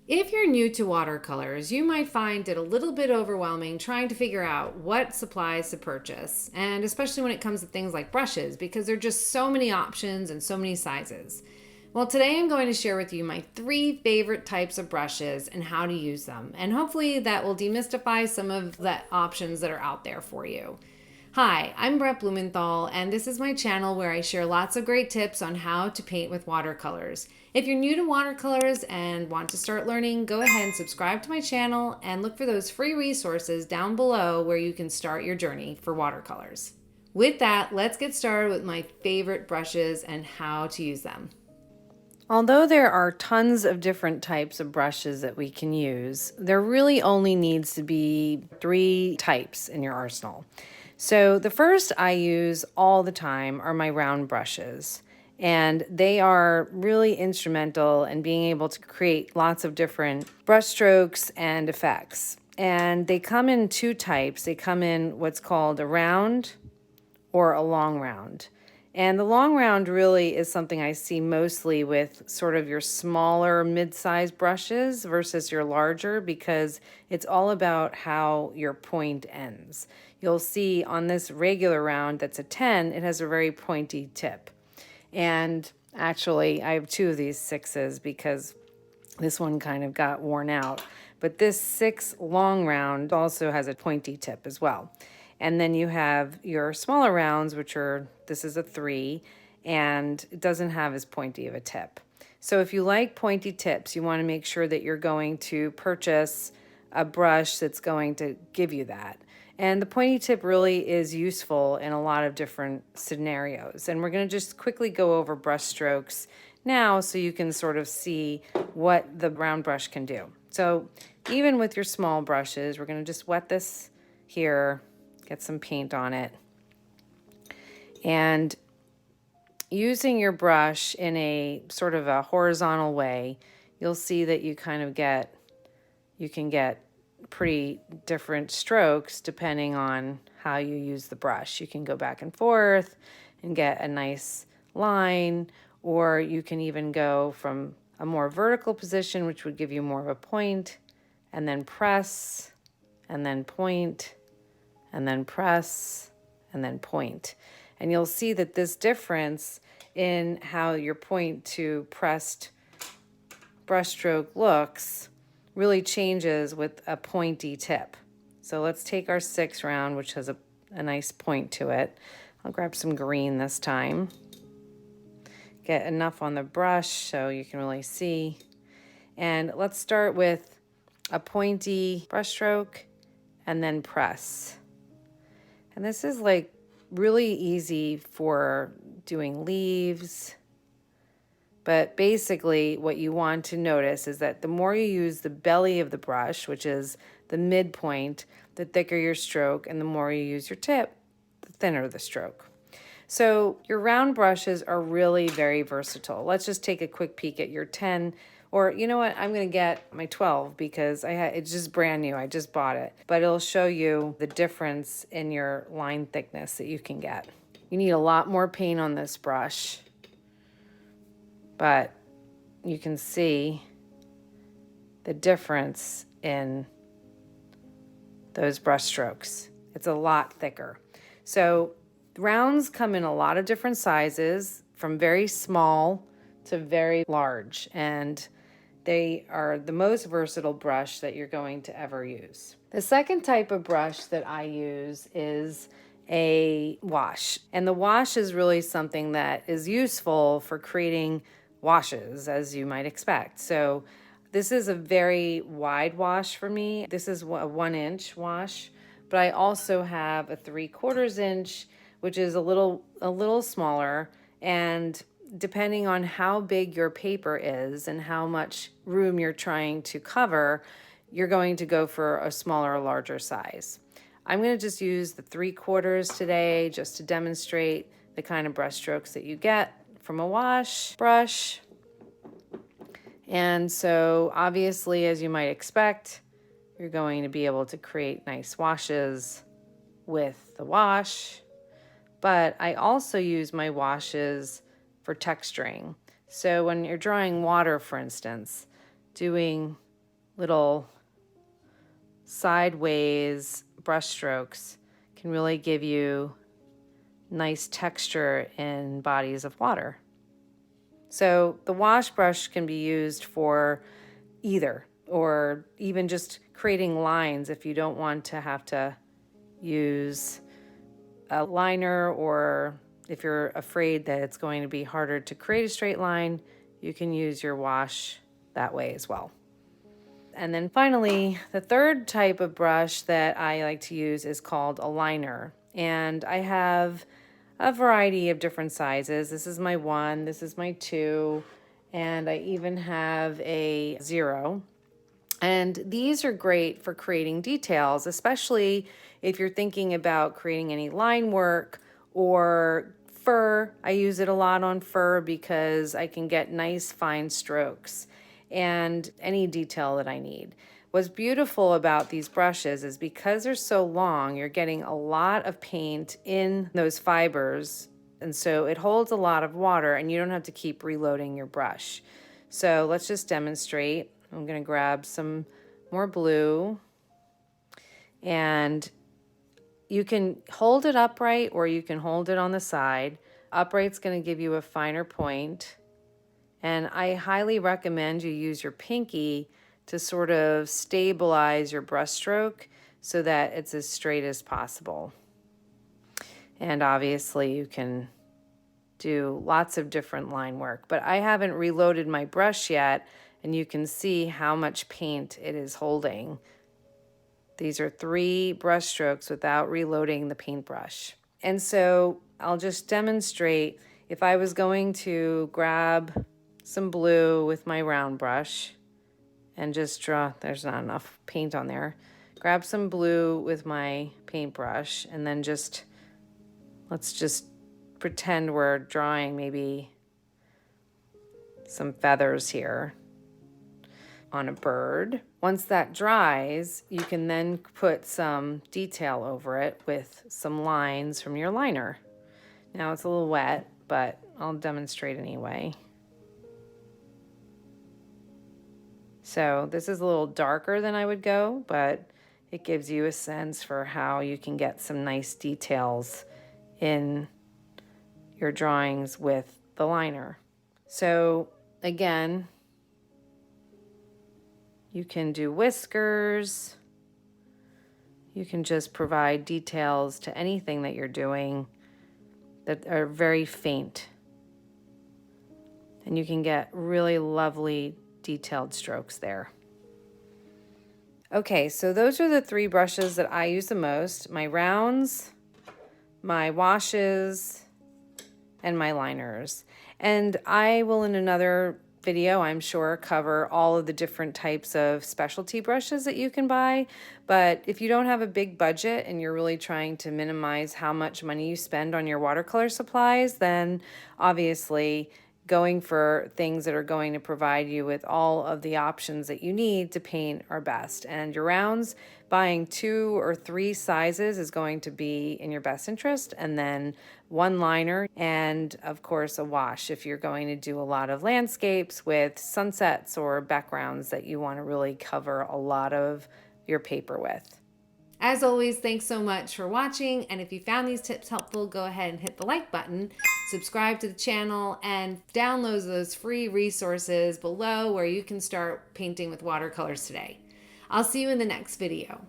If you're new to watercolors, you might find it a little bit overwhelming trying to figure out what supplies to purchase, and especially when it comes to things like brushes, because there are just so many options and so many sizes. Well, today I'm going to share with you my 3 favorite types of brushes and how to use them, and hopefully that will demystify some of the options that are out there for you. Hi, I'm Brett Blumenthal, and this is my channel where I share lots of great tips on how to paint with watercolors. If you're new to watercolors and want to start learning, go ahead and subscribe to my channel and look for those free resources down below where you can start your journey for watercolors. With that, let's get started with my favorite brushes and how to use them. Although there are tons of different types of brushes that we can use, there really only needs to be 3 types in your arsenal. So the first I use all the time are my round brushes, and they are really instrumental in being able to create lots of different brush strokes and effects. And they come in 2 types. They come in what's called a round or a long round. And the long round really is something I see mostly with sort of your smaller mid-sized brushes versus your larger, because it's all about how your point ends. You'll see on this regular round that's a 10, it has a very pointy tip. And actually, I have 2 of these 6s because this one kind of got worn out. But this 6 long round also has a pointy tip as well. And then you have your smaller rounds, which are, this is a 3, and it doesn't have as pointy of a tip. So if you like pointy tips, you want to make sure that you're going to purchase a brush that's going to give you that. And the pointy tip really is useful in a lot of different scenarios. And we're going to just quickly go over brush strokes now so you can sort of see what the round brush can do. So even with your small brushes, we're going to just wet this here, get some paint on it. And using your brush in a sort of a horizontal way, you'll see that you can get pretty different strokes depending on how you use the brush. You can go back and forth and get a nice line, or you can even go from a more vertical position, which would give you more of a point, and then press, and then point, and then press, and then point. And you'll see that this difference in how your point to pressed brushstroke looks really changes with a pointy tip. So let's take our 6 round, which has a nice point to it. I'll grab some green this time. Get enough on the brush so you can really see. And let's start with a pointy brushstroke and then press. And this is like really easy for doing leaves. But basically what you want to notice is that the more you use the belly of the brush, which is the midpoint, the thicker your stroke, and the more you use your tip, the thinner the stroke. So your round brushes are really very versatile. Let's just take a quick peek at your 10, or you know what, I'm gonna get my 12 because it's just brand new, I just bought it. But it'll show you the difference in your line thickness that you can get. You need a lot more paint on this brush, but you can see the difference in those brush strokes. It's a lot thicker. So rounds come in a lot of different sizes, from very small to very large, and they are the most versatile brush that you're going to ever use. The second type of brush that I use is a wash, and the wash is really something that is useful for creating washes, as you might expect. So this is a very wide wash for me. This is a 1-inch wash, but I also have a 3/4 inch, which is a little smaller, and depending on how big your paper is and how much room you're trying to cover, you're going to go for a smaller or larger size. I'm going to just use the 3/4 today just to demonstrate the kind of brush strokes that you get from a wash brush. And so obviously, as you might expect, you're going to be able to create nice washes with the wash. But I also use my washes for texturing. So when you're drawing water, for instance, doing little sideways brush strokes can really give you nice texture in bodies of water. So the wash brush can be used for either, or even just creating lines if you don't want to have to use a liner, or if you're afraid that it's going to be harder to create a straight line, you can use your wash that way as well. And then finally, the third type of brush that I like to use is called a liner. And I have a variety of different sizes. This is my 1, this is my 2, and I even have a 0. And these are great for creating details, especially if you're thinking about creating any line work or fur. I use it a lot on fur because I can get nice fine strokes and any detail that I need. What's beautiful about these brushes is because they're so long, you're getting a lot of paint in those fibers, and so it holds a lot of water and you don't have to keep reloading your brush. So let's just demonstrate. I'm going to grab some more blue, and you can hold it upright or you can hold it on the side. Upright's going to give you a finer point, and I highly recommend you use your pinky to sort of stabilize your brush stroke so that it's as straight as possible. And obviously you can do lots of different line work, but I haven't reloaded my brush yet, and you can see how much paint it is holding. These are 3 brush strokes without reloading the paintbrush. And so I'll just demonstrate. If I was going to grab some blue with my round brush and just draw, there's not enough paint on there. Grab some blue with my paintbrush and then let's just pretend we're drawing maybe some feathers here on a bird. Once that dries, you can then put some detail over it with some lines from your liner. Now it's a little wet, but I'll demonstrate anyway. So this is a little darker than I would go, but it gives you a sense for how you can get some nice details in your drawings with the liner. So again, you can do whiskers. You can just provide details to anything that you're doing that are very faint. And you can get really lovely detailed strokes there. Okay, so those are the 3 brushes that I use the most: my rounds, my washes, and my liners. And I will, in another video, I'm sure, cover all of the different types of specialty brushes that you can buy. But if you don't have a big budget and you're really trying to minimize how much money you spend on your watercolor supplies, then obviously going for things that are going to provide you with all of the options that you need to paint are best. And your rounds, buying 2 or 3 sizes is going to be in your best interest, and then 1 liner, and of course a wash if you're going to do a lot of landscapes with sunsets or backgrounds that you want to really cover a lot of your paper with. As always, thanks so much for watching, and if you found these tips helpful, go ahead and hit the like button, subscribe to the channel, and download those free resources below where you can start painting with watercolors today. I'll see you in the next video.